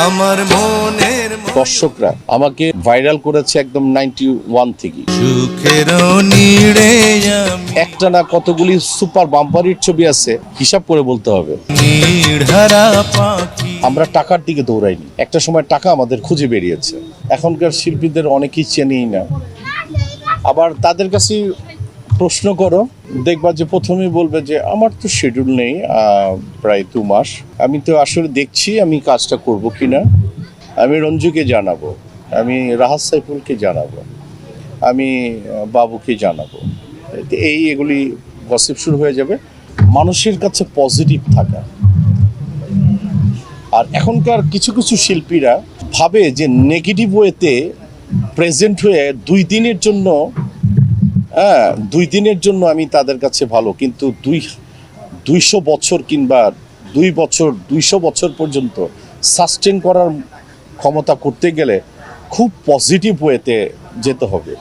আমার মনের দর্শকরা আমাকে ভাইরাল করেছে একদম 91 থেকে। সুখের নীড়ে আমি একটা না কতগুলি সুপার বাম্পারির ছবি আছে, হিসাব করে বলতে হবে। নির্ধারা পাখি আমরা টাকার দিকে দৌড়াইনি, একটা সময় টাকা আমাদের খুঁজে বেরিয়েছে। এখনকার শিল্পীদের অনেকেই চেনেই না। আবার তাদের কাছে প্রশ্ন করো, দেখবা যে প্রথমেই বলবে যে আমার তো শিডিউল নেই, প্রায় 2 মাস। আমি তো আসলে দেখছি আমি কাজটা করব কিনা। আমি রঞ্জুকে জানাবো, আমি রাহাত সাইফুলকে জানাবো, আমি বাবুকে জানাবো। এগুলি গসিপ শুরু হয়ে যাবে। মানুষের কাছে পজিটিভ থাকা। আর এখনকার কিছু কিছু শিল্পীরা ভাবে যে নেগেটিভ ওয়েতে প্রেজেন্ট হয়ে 2 দিনের জন্য আমি তাদের কাছে ভালো, কিন্তু 200 বছর কিংবা 2 বছর 200 বছর পর্যন্ত সাস্টেন করার ক্ষমতা করতে গেলে খুব পজিটিভ ওয়েতে যেতে হবে।